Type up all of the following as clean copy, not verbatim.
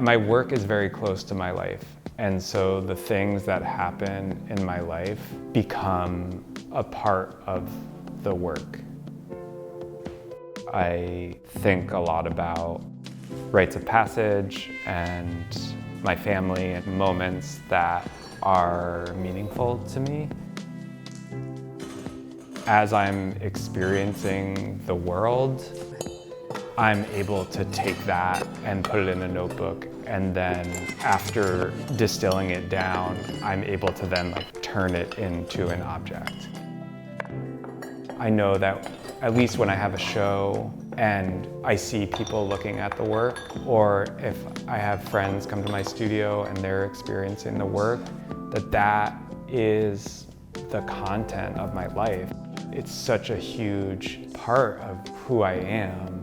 My work is very close to my life, and so the things that happen in my life become a part of the work. I think a lot about rites of passage and my family and moments that are meaningful to me. As I'm experiencing the world, I'm able to take that and put it in a notebook, and then after distilling it down, I'm able to then turn it into an object. I know that at least when I have a show and I see people looking at the work, or if I have friends come to my studio and they're experiencing the work, that is the content of my life. It's such a huge part of who I am.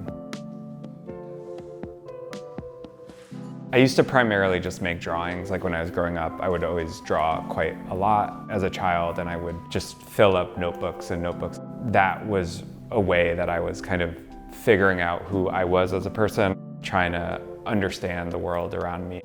I used to primarily just make drawings. Like when I was growing up, I would always draw quite a lot as a child, and I would just fill up notebooks and notebooks. That was a way that I was kind of figuring out who I was as a person, trying to understand the world around me.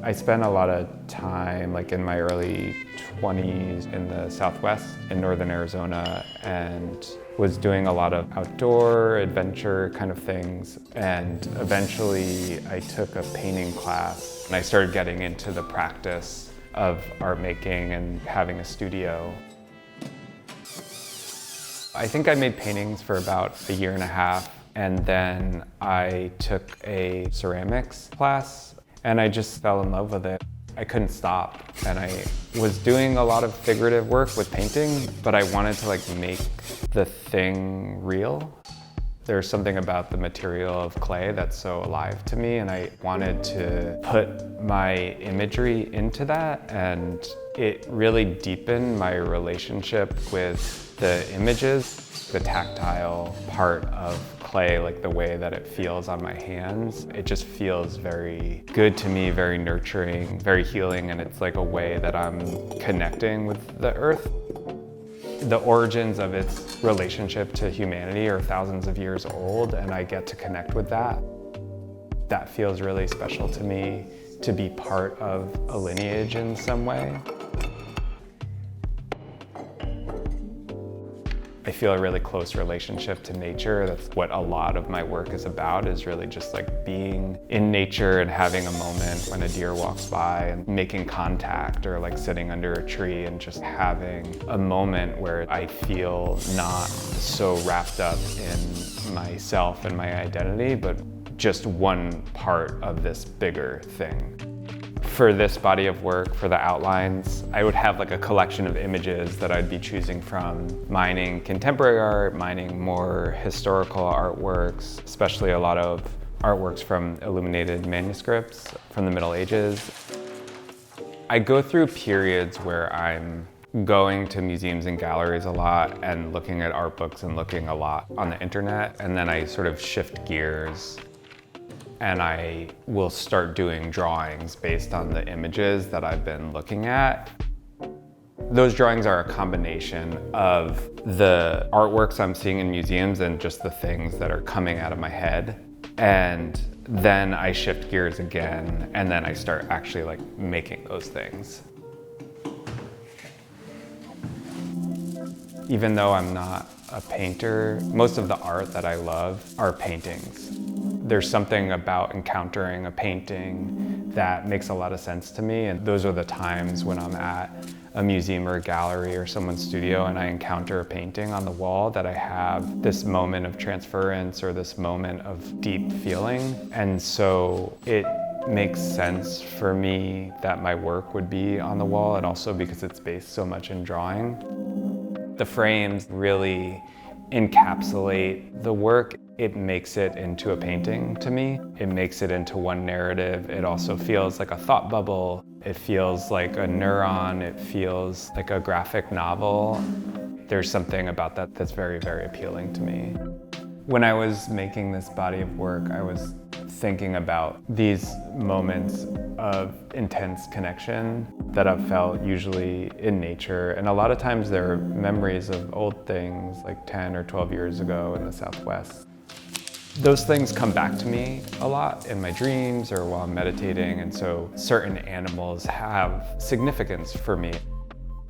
I spent a lot of time in my early 20s in the Southwest in northern Arizona, and was doing a lot of outdoor adventure kind of things. And eventually I took a painting class and I started getting into the practice of art making and having a studio. I think I made paintings for about a year and a half, and then I took a ceramics class and I just fell in love with it. I couldn't stop, and I was doing a lot of figurative work with painting, but I wanted to make the thing real. There's something about the material of clay that's so alive to me, and I wanted to put my imagery into that, and it really deepened my relationship with the images, the tactile part of clay, the way that it feels on my hands. It just feels very good to me, very nurturing, very healing, and it's a way that I'm connecting with the earth. The origins of its relationship to humanity are thousands of years old, and I get to connect with that. That feels really special to me, to be part of a lineage in some way. I feel a really close relationship to nature. That's what a lot of my work is about, is really just being in nature and having a moment when a deer walks by and making contact, or sitting under a tree and just having a moment where I feel not so wrapped up in myself and my identity, but just one part of this bigger thing. For this body of work, for the outlines, I would have a collection of images that I'd be choosing from, mining contemporary art, mining more historical artworks, especially a lot of artworks from illuminated manuscripts from the Middle Ages. I go through periods where I'm going to museums and galleries a lot and looking at art books and looking a lot on the internet, and then I sort of shift gears and I will start doing drawings based on the images that I've been looking at. Those drawings are a combination of the artworks I'm seeing in museums and just the things that are coming out of my head. And then I shift gears again, and then I start actually making those things. Even though I'm not a painter, most of the art that I love are paintings. There's something about encountering a painting that makes a lot of sense to me, and those are the times when I'm at a museum or a gallery or someone's studio and I encounter a painting on the wall that I have this moment of transference or this moment of deep feeling. And so it makes sense for me that my work would be on the wall, and also because it's based so much in drawing. The frames really encapsulate the work. It makes it into a painting to me. It makes it into one narrative. It also feels like a thought bubble. It feels like a neuron. It feels like a graphic novel. There's something about that that's very, very appealing to me. When I was making this body of work, I was thinking about these moments of intense connection that I've felt usually in nature. And a lot of times they're memories of old things like 10 or 12 years ago in the Southwest. Those things come back to me a lot in my dreams or while I'm meditating, and so certain animals have significance for me.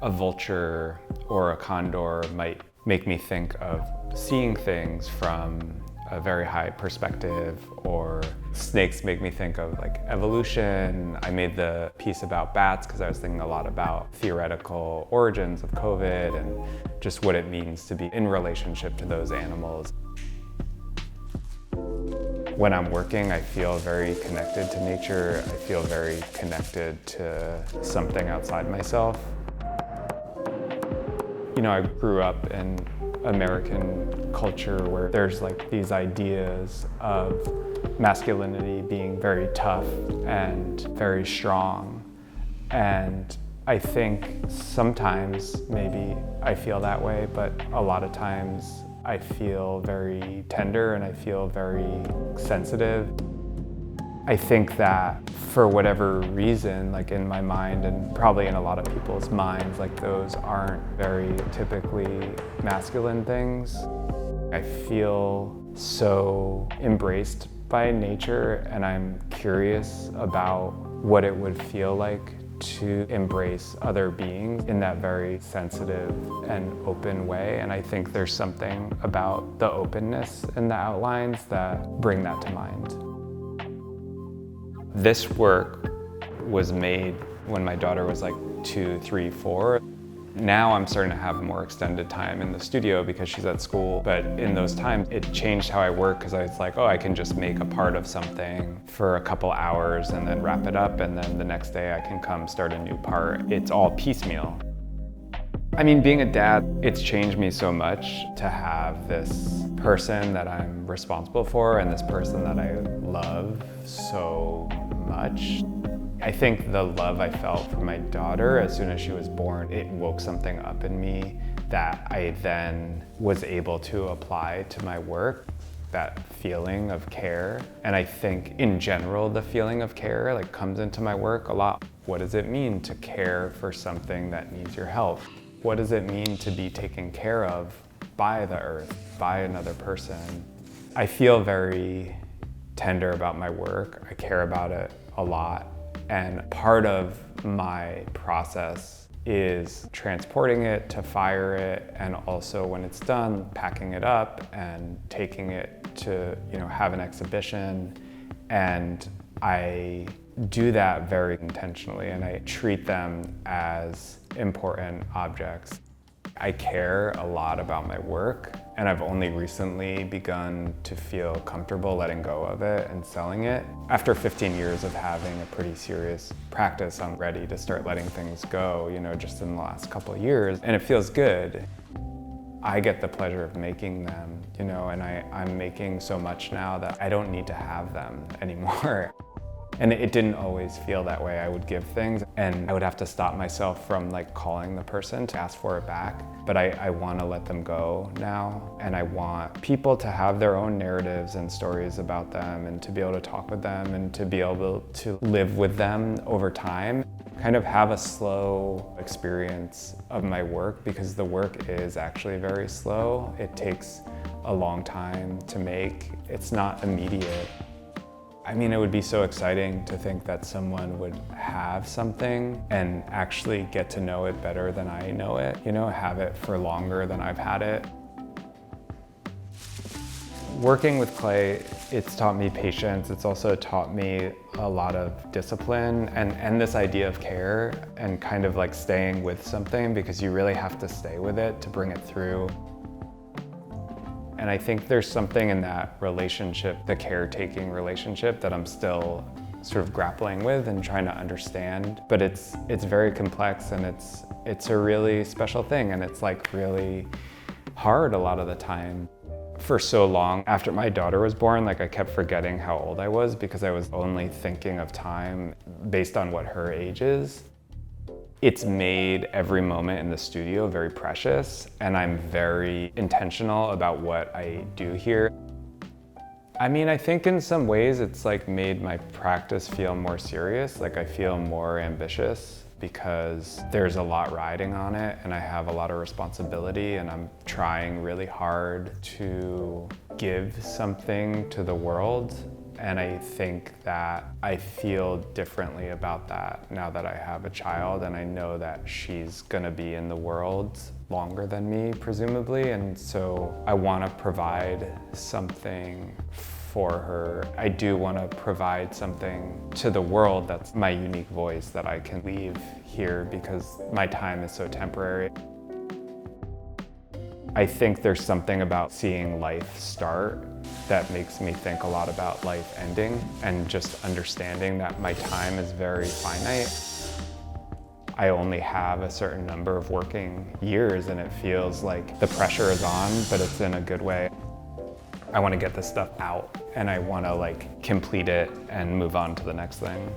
A vulture or a condor might make me think of seeing things from a very high perspective, or snakes make me think of like evolution. I made the piece about bats because I was thinking a lot about theoretical origins of COVID and just what it means to be in relationship to those animals. When I'm working, I feel very connected to nature. I feel very connected to something outside myself. You know, I grew up in American culture where there's like these ideas of masculinity being very tough and very strong. And I think sometimes maybe I feel that way, but a lot of times I feel very tender and I feel very sensitive. I think that for whatever reason, like in my mind and probably in a lot of people's minds, like those aren't very typically masculine things. I feel so embraced by nature, and I'm curious about what it would feel like to embrace other beings in that very sensitive and open way. And I think there's something about the openness in the outlines that bring that to mind. This work was made when my daughter was like 2, 3, 4. Now I'm starting to have more extended time in the studio because she's at school, but in those times it changed how I work because I was like, oh, I can just make a part of something for a couple hours and then wrap it up, and then the next day I can come start a new part. It's all piecemeal. I mean, being a dad, it's changed me so much to have this person that I'm responsible for and this person that I love so much. I think the love I felt for my daughter as soon as she was born, it woke something up in me that I then was able to apply to my work, that feeling of care. And I think in general, the feeling of care like comes into my work a lot. What does it mean to care for something that needs your help? What does it mean to be taken care of by the earth, by another person? I feel very tender about my work. I care about it a lot. And part of my process is transporting it to fire it, and also when it's done, packing it up and taking it to, have an exhibition. And I do that very intentionally, and I treat them as important objects. I care a lot about my work, and I've only recently begun to feel comfortable letting go of it and selling it. After 15 years of having a pretty serious practice, I'm ready to start letting things go, just in the last couple of years, and it feels good. I get the pleasure of making them, and I'm making so much now that I don't need to have them anymore. And it didn't always feel that way. I would give things and I would have to stop myself from calling the person to ask for it back. But I want to let them go now, and I want people to have their own narratives and stories about them, and to be able to talk with them and to be able to live with them over time. Kind of have a slow experience of my work, because the work is actually very slow. It takes a long time to make. It's not immediate. I mean, it would be so exciting to think that someone would have something and actually get to know it better than I know it, have it for longer than I've had it. Working with clay, it's taught me patience. It's also taught me a lot of discipline and this idea of care, and kind of staying with something, because you really have to stay with it to bring it through. And I think there's something in that relationship, the caretaking relationship, that I'm still sort of grappling with and trying to understand. But it's very complex, and it's a really special thing, and it's really hard a lot of the time. For so long after my daughter was born, I kept forgetting how old I was, because I was only thinking of time based on what her age is. It's made every moment in the studio very precious, and I'm very intentional about what I do here. I mean, I think in some ways it's made my practice feel more serious. I feel more ambitious, because there's a lot riding on it, and I have a lot of responsibility, and I'm trying really hard to give something to the world. And I think that I feel differently about that now that I have a child, and I know that she's gonna be in the world longer than me, presumably. And so I wanna provide something for her. I do wanna provide something to the world that's my unique voice that I can leave here because my time is so temporary. I think there's something about seeing life start that makes me think a lot about life ending, and just understanding that my time is very finite. I only have a certain number of working years, and it feels like the pressure is on, but it's in a good way. I want to get this stuff out, and I want to complete it and move on to the next thing.